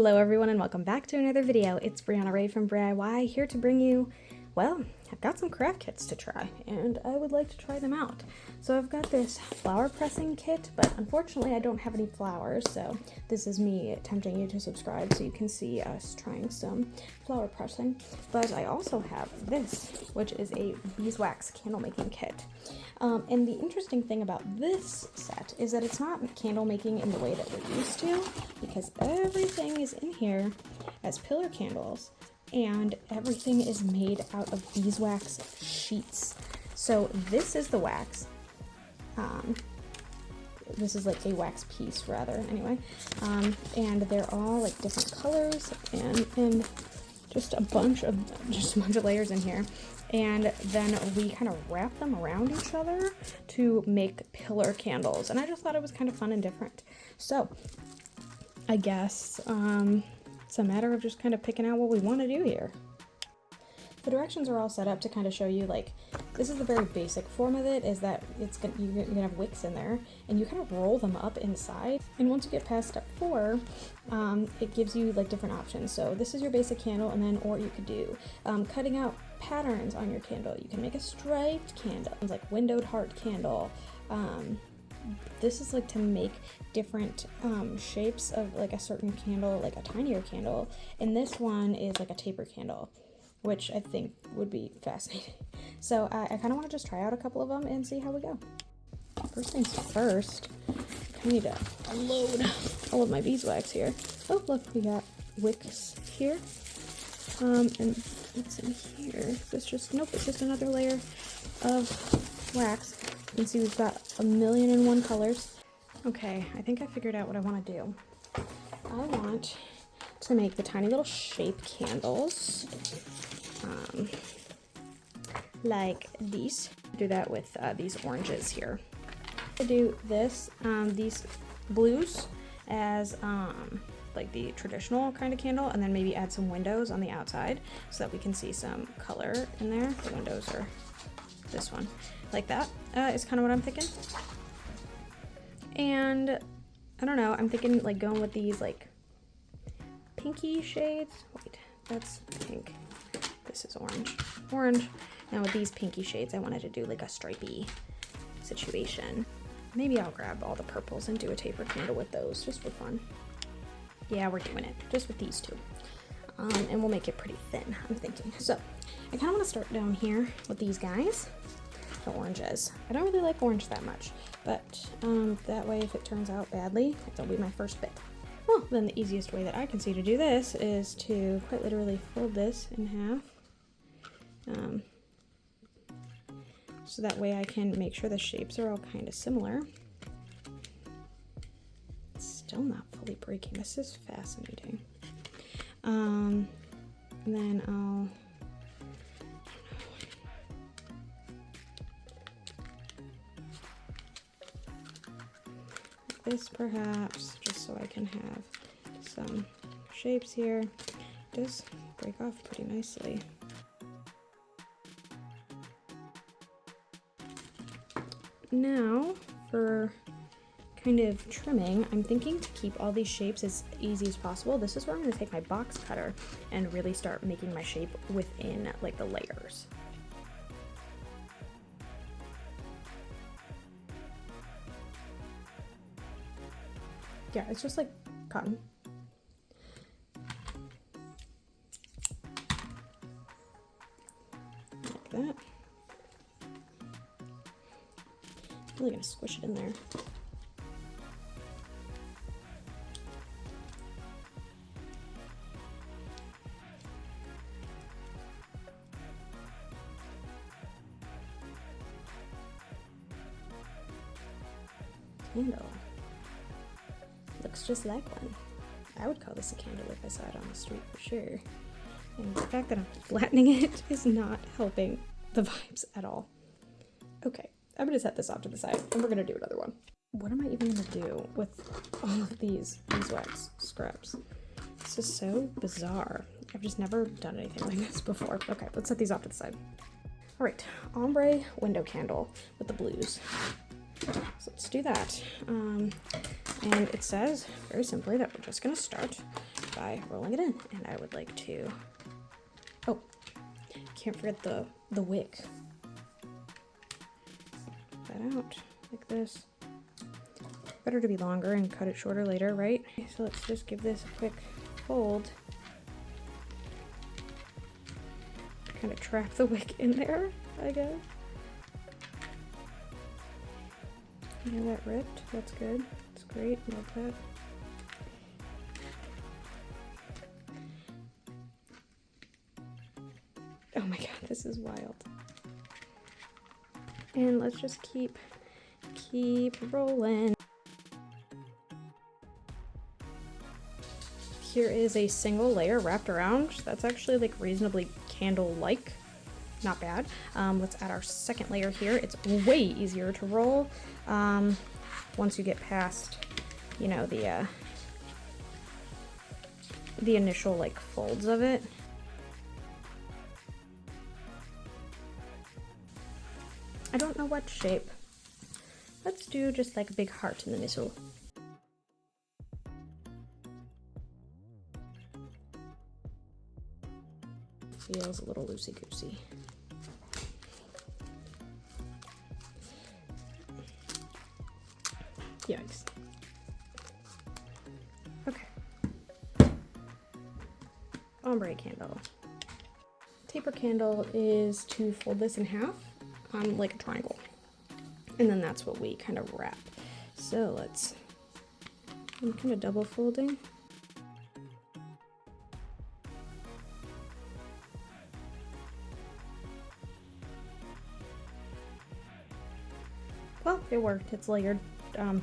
Hello everyone and welcome back to another video. It's Brianna Ray from BriY here to bring you, well, I've got some craft kits to try and I would like to try them out. So I've got this flower pressing kit, but unfortunately I don't have any flowers, so this is me tempting you to subscribe so you can see us trying some flower pressing. But I also have this, which is a beeswax candle making kit. And the interesting thing about this set is that it's not candle making in the way that we're used to, because everything is in here as pillar candles and everything is made out of beeswax sheets. So this is the wax. This is like a wax piece rather, anyway. And they're all like different colors and just a bunch of layers in here. And then we kind of wrap them around each other to make pillar candles. And I just thought it was kind of fun and different. So I guess it's a matter of just kind of picking out what we want to do here. The directions are all set up to kind of show you, like, this is the very basic form of it, is that you're gonna have wicks in there and you kind of roll them up inside. And once you get past step 4, it gives you like different options. So this is your basic candle, and then, or you could do cutting out patterns on your candle. You can make a striped candle, like windowed heart candle. This is like to make different shapes of like a certain candle, like a tinier candle. And this one is like a taper candle, which I think would be fascinating. So I kind of want to just try out a couple of them and see how we go. First things first, I need to unload all of my beeswax here. Oh, look, we got wicks here. And what's in here? It's just, nope, it's just another layer of wax. You can see we've got 1,000,001 colors. Okay, I think I figured out what I want to do. I want to make the tiny little shape candles. Like these. Do that with these oranges here. I do this, these blues as like the traditional kind of candle, and then maybe add some windows on the outside so that we can see some color in there. The windows are this one, like that is kind of what I'm thinking. And I don't know, I'm thinking like going with these like pinky shades. Wait, that's pink. This is orange. Orange. Now with these pinky shades, I wanted to do like a stripey situation. Maybe I'll grab all the purples and do a taper candle with those, just for fun. Yeah, we're doing it, just with these two. And we'll make it pretty thin, I'm thinking. So, I kind of want to start down here with these guys, the oranges. I don't really like orange that much, but that way if it turns out badly, that'll be my first bit. Well, then the easiest way that I can see to do this is to quite literally fold this in half. So that way I can make sure the shapes are all kind of similar. It's still not fully breaking. This is fascinating. And then I'll, like this perhaps, just so I can have some shapes here. It does break off pretty nicely. Now, for kind of trimming, I'm thinking to keep all these shapes as easy as possible. This is where I'm going to take my box cutter and really start making my shape within like the layers. Yeah, it's just like cotton. Like that. Really gonna squish it in there. Candle. Looks just like one. I would call this a candle if I saw it on the street for sure. And the fact that I'm flattening it is not helping the vibes at all. Okay. I'm gonna set this off to the side and we're gonna do another one. What am I even gonna do with all of these beeswax scraps? This is so bizarre. I've just never done anything like this before. Okay, let's set these off to the side. All right, ombre window candle with the blues. So let's do that. And it says very simply that we're just going to start by rolling it in. And I would like to, oh, can't forget the wick. That out like this. Better to be longer and cut it shorter later, right? So let's just give this a quick fold. Kind of trap the wick in there, I guess. Yeah, that ripped. That's good. That's great. Love that. Oh my god, this is wild. And let's just keep rolling. Here is a single layer wrapped around. That's actually like reasonably candle-like. Not bad. Let's add our second layer here. It's way easier to roll once you get past, you know, the initial like folds of it. I don't know what shape. Let's do just like a big heart in the middle. Feels a little loosey-goosey. Yikes. Okay. Ombre candle. Taper candle is to fold this in half, like a triangle. And then that's what we kind of wrap. So I'm kind of double folding. Well, it worked. It's layered. I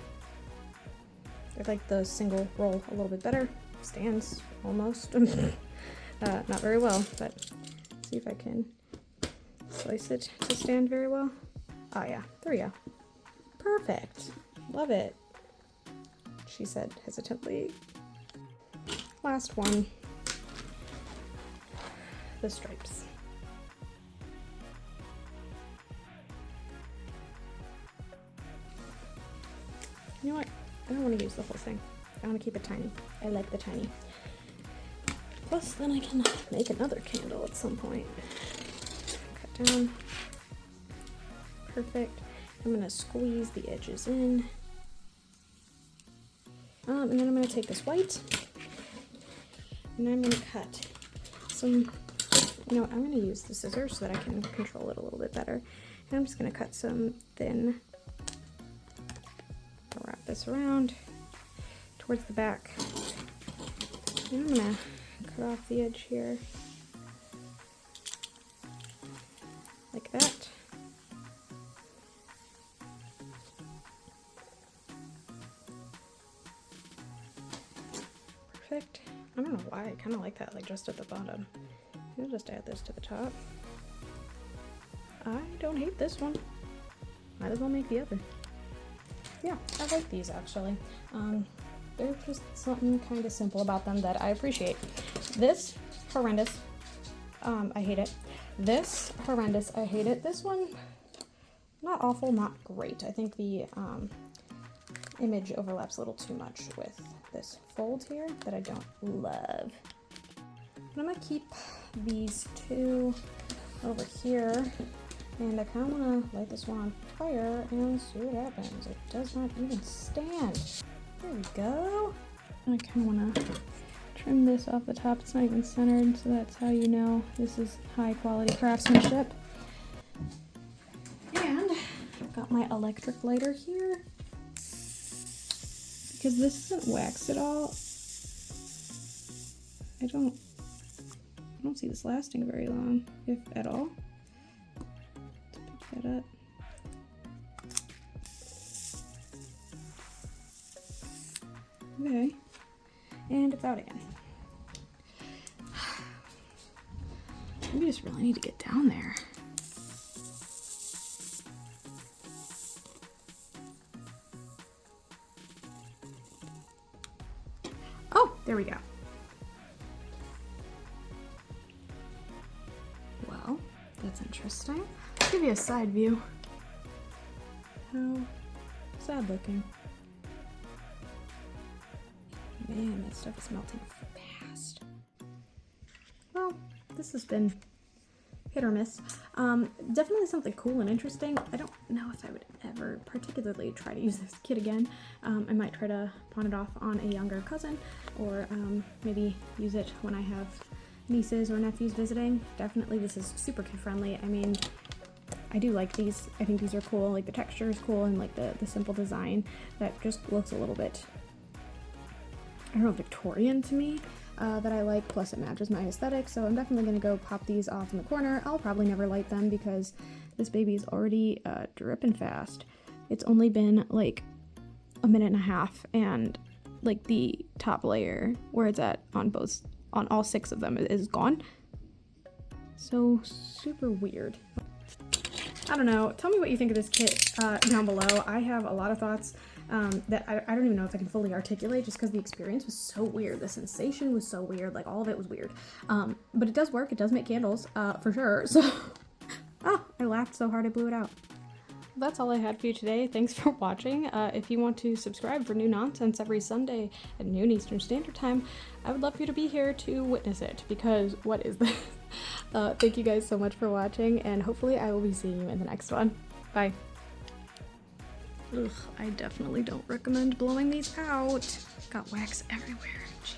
like the single roll a little bit better. Stands almost. Not very well, but let's see if I can slice it to stand very well. Oh yeah, there we go. Perfect. Love it, she said hesitantly. Last one. The stripes. You know what? I don't want to use the whole thing. I want to keep it tiny. I like the tiny. Plus, then I can make another candle at some point. Cut down. Perfect. I'm going to squeeze the edges in. And then I'm going to take this white. And I'm going to cut some, you know, I'm going to use the scissors so that I can control it a little bit better. And I'm just going to cut some thin. I'll wrap this around towards the back. And I'm going to cut off the edge here. Like that. Perfect. I don't know why, I kind of like that, like just at the bottom. I'll just add this to the top. I don't hate this one. Might as well make the other. Yeah, I like these actually. There's just something kind of simple about them that I appreciate. This, horrendous. I hate it. This, horrendous. I hate it. This one, not awful, not great. I think the image overlaps a little too much with this fold here that I don't love. But I'm gonna keep these two over here, and I kind of want to light this one on fire and see what happens. It does not even stand. There we go. I kind of want to trim this off the top. It's not even centered, so that's how you know this is high quality craftsmanship. And I've got my electric lighter here. Because this isn't waxed at all, I don't see this lasting very long, if at all. Let's pick that up. Okay, and it's out again. We just really need to get down there. Oh, there we go. Well, that's interesting. I'll give you a side view. How sad looking. Man, that stuff is melting fast. well, this has been hit or miss. Definitely something cool and interesting. I don't know if I would ever particularly try to use this kit again. I might try to pawn it off on a younger cousin, or maybe use it when I have nieces or nephews visiting. Definitely this is super kid friendly. I mean, I do like these. I think these are cool. Like the texture is cool, and like the simple design that just looks a little bit, I don't know, Victorian to me. That I like, plus it matches my aesthetic, so I'm definitely gonna go pop these off in the corner. I'll probably never light them because this baby is already dripping fast. It's only been like a minute and a half, and like the top layer where it's at on all 6 of them is gone. So super weird. I don't know. Tell me what you think of this kit down below. I have a lot of thoughts that I don't even know if I can fully articulate, just because the experience was so weird. The sensation was so weird. Like, all of it was weird. But it does work. It does make candles, for sure. So, oh, I laughed so hard I blew it out. That's all I had for you today. Thanks for watching. If you want to subscribe for new nonsense every Sunday at noon Eastern Standard Time, I would love for you to be here to witness it, because what is this? Thank you guys so much for watching, and hopefully I will be seeing you in the next one. Bye. Ugh, I definitely don't recommend blowing these out. Got wax everywhere. Jeez.